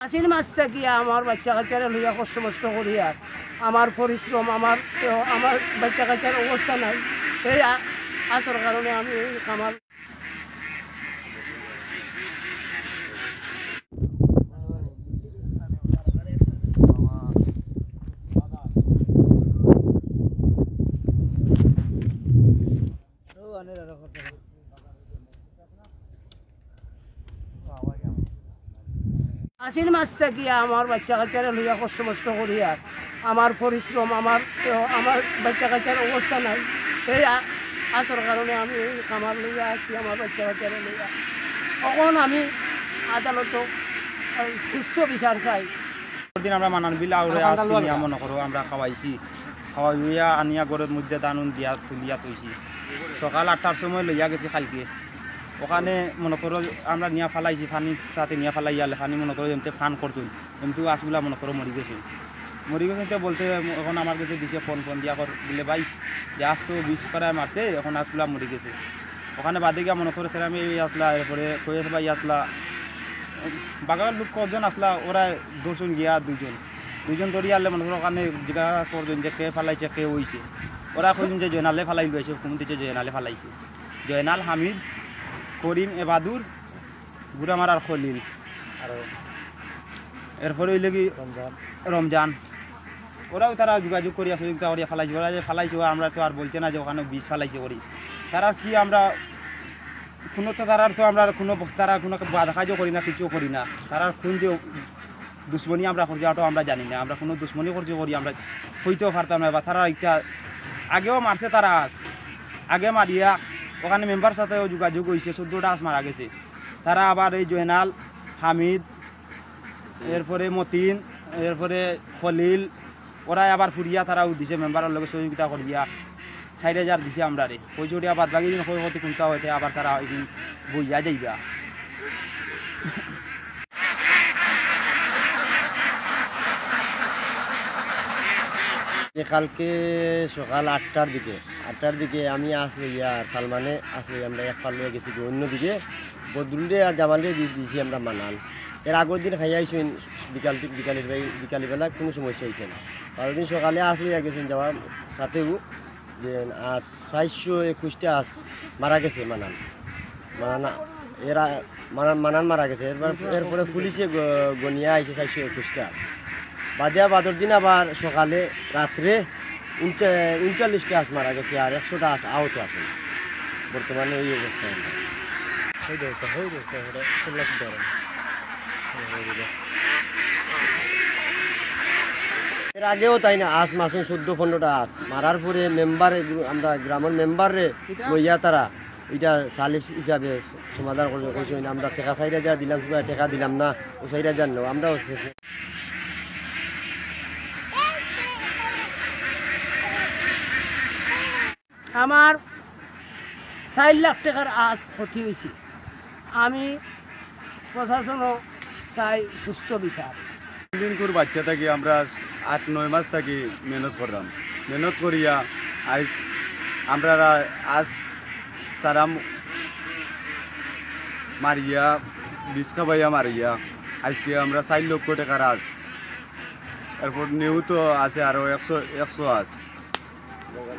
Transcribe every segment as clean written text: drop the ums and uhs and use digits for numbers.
আশির মাস থেকে আমার বাচ্চা কাচ্চারা লইয়া কষ্ট মষ্ট করি আর আমার পরিশ্রম আমার বাচ্চা কাচ্চার অবস্থা নাই। এই আসার কারণে আমি এই আমার আশির মাস থেকে আমার বাচ্চা কাচ্চারা লইয়া কষ্ট মষ্ট করি আর আমার পরিশ্রম আমার বাচ্চা কাচ্চার অবস্থা নাই। এই আসার কারণে আমি এই খামার লইয়া আসি আমার বাচ্চা কাচ্চারা লইয়া। তখন আমি আদালত সুস্থ বিচার চাই। দিন আমরা মানান বিলা মনে করো আমরা খাওয়াইছি, খাওয়াইয়া আনিয়া ঘরের মধ্যে দানুন দিয়া তুলিয়া তৈছি। সকাল 8টার সময় লইয়া গেছি কালকে। ওখানে মনে করো আমরা নিয়া ফালাইছি, পানি সাথে নিয়া ফালাইয়া পানি মনে করো এমনি ফান করতুন, এমনি আঁচগুলা মনে করো মরি গেছে বলতে এখন আমার কাছে দিছে ফোন দিয়া বলে ভাই যে আজ তো 20 পাড়ায় মারছে, এখন আঁচগুলা মরি গেছে। ওখানে বাদে গিয়া মনে করো আমি এই আসলা, এরপরে কয়েছে ভাই আসলা বাগার লোক কজন আসলা, ওরা দুজন গিয়া দুইজন ধরিয়া আনলে মনে করো ওখানে জিজ্ঞাসা করবেন যে কে ফালাইছে কে হইছে। ওরা কইছেন যে জয়নালে ফালাই লইছে, হুকুম দিচ্ছে জয়নালে ফালাইছে। জয়নাল, হামিদ, করিম, এবাদুর, বুড়ামার আর খলিল, আর এরপরে হইলে কি রমজান। ওরাও তারা যোগাযোগ করিয়া সহযোগিতা করিয়া ফালাইছে। ওরা যে ফালাইছে আমরা তো আর বলছে না যে ওখানে বিষ ফালাইছে করি। তারা কি আমরা কোনো তো তারার তো আমরা তারা কোনো বাধা কাজও করি না, কিছুও করি না। তারার কোন যে দুশ্মনী আমরা করছি ওটাও আমরা জানি না। আমরা কোনো দুশ্মনী করছি করি আমরা হইতেও পারতাম না। বা তারা একটা আগেও মারছে, তারা আগে মারিয়া ওখানে মেম্বার সাথেও যোগাযোগ হয়েছে, 14টা আস মারা গেছে। তারা আবার এই জয়নাল, হামিদ, এরপরে মতিন, এরপরে খলিল, ওরাই আবার ফুরিয়া তারাও দিছে মেম্বারের লগে সহযোগিতা করিয়া 4000 দিছে আমরা রে। পয়সা বাদ বাকি দিন ক্ষয়ক্ষতি কোনটা হইতে আবার তারা এদিন বইয়া যাইবা। কালকে সকাল 8টার দিকে আমি আসলে আর সালমানে আসলে আমরা এক পাল লয়ে গেছি অন্যদিকে বদরুলে আর জামালে দিয়েছি আমরা মানান। এর আগের দিন খাইয়া আইসেন বিকালবেলা কোনো সমস্যা হয়েছে না। পরের দিন সকালে আসলে গেছেন যাওয়ার সাথেও যে 421টা আস মারা গেছে মানান এরা মানান মারা গেছে। এরপরে পুলিশে গনিয়া আইসে 421টা আস বাদর দিন আবার সকালে রাত্রে 39টা আস মারা গেছে আর 100টা আস আহত আছে। বর্তমানে এই অবস্থায় এর আগেও তাই না আস মাসে 14-15টা আস মারার পরে মেম্বার আমরা গ্রামের মেম্বারে লইয়া তারা এটা সালিশ হিসাবে সমাধান করছে। আমরা টাকা 4000 দিলাম, টাকা দিলাম না, ও 4000 নেও আমরাও আমার 4 লাখ টাকার আজ ক্ষতি হয়েছে। আমি প্রশাসনও চাই সুস্থ বিচার। দিনকুর বাচ্চা থাকি আমরা 8-9 মাস থাকি মেহনত করিয়া আজ আমরা আজ সারাম মারিয়া বিষ খাবাইয়া মারিয়া আজকে আমরা 4 লক্ষ টাকার আজ। এরপর নেউ তো আছে আরো 100 আজ।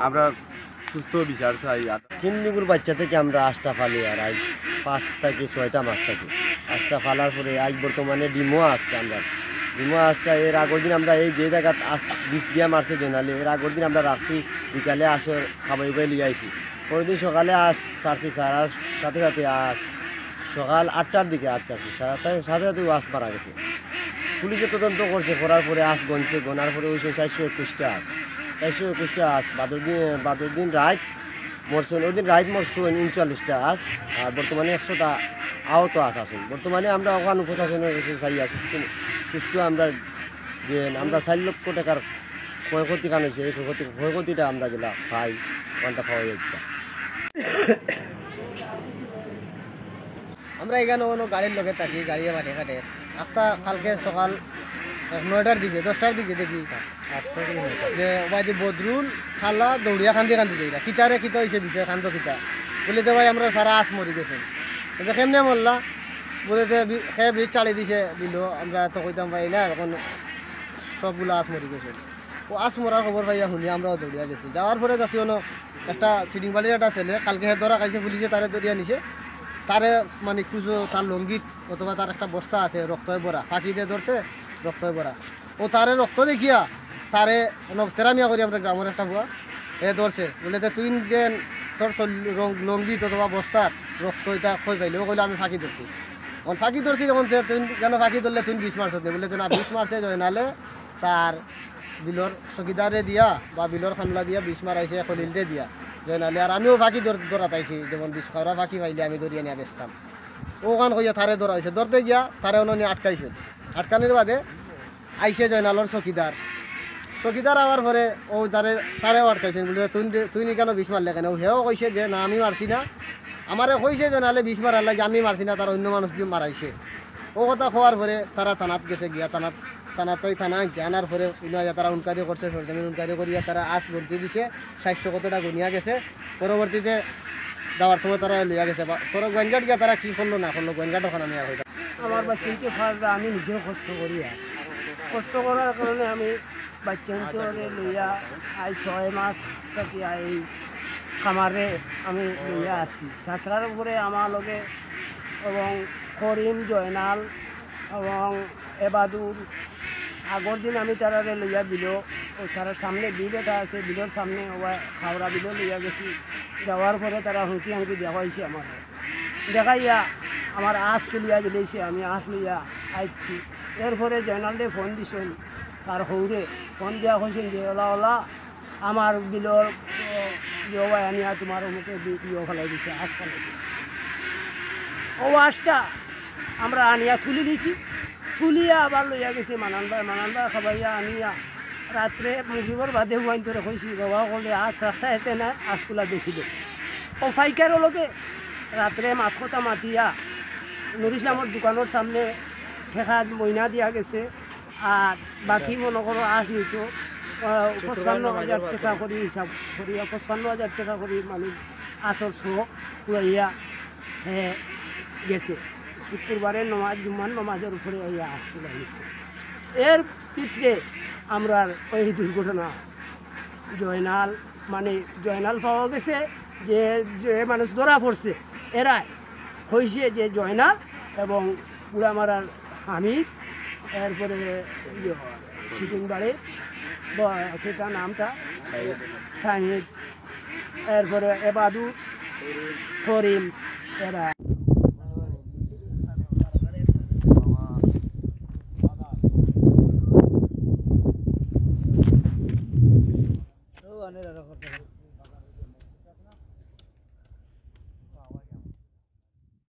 আমরা সুস্থ বিচার চাই। চিন্দিগুর বাচ্চা থেকে আমরা 8টা ফালি আর আজ 5 থেকে 6টা মাস থাকি। 8টা ফালার পরে আজ বর্তমানে ডিমো আসটা এর আগের দিন আমরা এই যে জায়গা বিষ দিয়া মারছে জেনালে, এর আগের দিন আমরা রাখছি বিকালে আসে খাবাই লিয়ে আইছি। পরের দিন সকালে আস ছাড়ছি সারার সাথে আস সকাল 8টার দিকে আস ছাড়ছি সাথে আস মারা গেছে। পুলিশে তদন্ত করছে, করার পরে আস গনার পরে ওই 421টা আস 421টা আস বাদর দিন রাত মরছেন। ওই দিন রাত মরছেন 39টা আস আর বর্তমানে 100টা আহত আস আসুন। বর্তমানে আমরা ওখানে প্রশাসনের কাছে চাই সুস্থ আমরা যে আমরা 4 লক্ষ টাকার ক্ষয়ক্ষতি কারণ হয়েছে, এই ক্ষয়ক্ষতিটা আমরা যেটা পাই ওখানটা পাওয়া যাচ্ছে। আমরা এখানে কোনো গাড়ির লোকে থাকি, গাড়ি মাঠে ঘাটে একটা কালকে সকাল 9টার দিকে 10টার দিকে দেখি যে ওবাইদি বদরুল খালা দৌড়িয়া কান্দি যাই কিতারে কিতা হয়েছে বিষয় কান্দ কিতা বলে তো ভাই আমরা সারা আস মরি গেছেন। কেমনে মরলা বলে যে খেয়ে বীজ চালিয়ে দিছে দিল আমরা তো কইতাম পাই না এখন সবগুলো আস মরি গেছে ও আস মরার খবর পাইয়া শুনি আমরাও দৌড়িয়া গেছি যাওয়ার পরে যাচ্ছি অন্য একটা সিডিং বাড়ির একটা ছেলে কালকে ধরা খাইছে পুলিশে তারে দৌড়িয়া নিছে তারে মানে কুজো তার লঙ্গিত অথবা তার একটা বস্তা আছে রক্তয় ভরা ফাঁকি দিয়ে ধরছে রক্তয় ভরা ও তারে রক্ত দেখিয়া তারে তেরামিয়া করি আমরা গ্রামের একটা ভুয়া এ ধরছে বলে যে তুই যে তোর লঙ্গিত অথবা বস্তার রক্ত এটা খোঁজ পাইলে ও কইলে আমি ফাঁকি ধরছি এখন ফাঁকি ধরছি যখন তুই যেন ফাঁকি ধরলে তুই 20 মার্চ হতে বলে যে না 20 মার্চে জয়নালে তার বিলর চকিদারে দিয়া বা বিলর খামলা দিয়া 20 মারাইছে খলিলতে দিয়া জয়নালে আর আমিও ফাঁকি ধরা পাইছি যেমন 20 খাওয়া ফাঁকি পাইলে আমি ধরিয়া নিয়ে বেচতাম ও গান কইয়া তারে ধরা হয়েছে ধরতে গিয়া তারে অন্য আটকাইছে আটকানির বাদে আইসে জয়নালর চকিদার আবার পরে ও তারেও আটকাইছেন বলে তুই নি কেন 20 মারলে কেন হেও কইছে যে না আমি মারছি না আমারে কইছে যে নাহলে 20 মারার লাগে আমি মারছি না তার অন্য মানুষ দিয়ে মারাইছে ও কথা খোয়ার পরে তারা থানাত গেছে গিয়া থানাতই থানা আনছে আনার পরে তারা উনকারি করছে সরজমিন উনকারি করিয়া তারা আজ বলতে দিছে 700 কতটা গুনিয়া গেছে পরবর্তীতে যাওয়ার সময় তারা লিয়া গেছে পরে গোয়েনঘাট গিয়া তারা কি করলো না করলো গোয়েনঘাট ওখানে নেওয়া হয়ে আমার বাচ্চাকে ফার্স্ট আমি নিজেও কষ্ট করি কষ্ট করার কারণে আমি বাচ্চাকে লইয়া 6 মাস থেকে এই খামারে আমি লইয়া আসি থাকার উপরে আমার লগে এবং করিম জয়নাল এবং এবাদুর আগর দিন আমি তারা লইয়া বিল ওই তার সামনে বিল এটা আছে বিলের সামনে খাওড়া বিলও লইয়া গেছি যাওয়ার পরে তারা হুঁকি হুঁকি দেখাইছে আমার দেখাইয়া আমার আঁশ তুলিয়া দিলেছে আমি আঁশ লইয়া আইছি এরপরে জয়নালদে ফোন দিছেন তার হৌরে ফোন দেওয়া হয়েছেন যে ওলা আমার বিলর ইয়ে আনিয়া তোমার মুখে ইয়ে ফেলাই দিছে আঁশ ফেলাই দিছে ও আঁশটা আমরা আনিয়া তুলি দিছি তুলিয়া আবার লইয়া গেছি মানানবার খাবাইয়া আনিয়া রাত্রে মুগিবর বাদে হুয়াইন ধরে কইছি বাবা কলে আঁশ রাখতে হেতে না আঁশগুলা বেশি দে ও ফাইকারও লগে রাত্রে মাথা মাতিয়া নুর ইসলামের দোকানের সামনে ঠেকা মইনা দিয়া গেছে আর বাকি মনে করো আঁশ নিত 55,000 টাকা করে হিসাব করিয়া 55,000 টাকা করে মানুষ আঁশর শো পুরাইয়া গেছে শুক্রবারে জুম্মার নমাজের উপরে এই আঁশ তুলা এর পিছনে আমরা ওই দুর্ঘটনা জয়নাল পাওয়া গেছে যে মানুষ ধরা পড়ছে এরা হয়েছে যে জয়নাল এবং পুরামারার হামিদ এরপরে সিটিং বাড়ি সেটা নামটা সাহিদ এরপরে এবাদু করিম এরা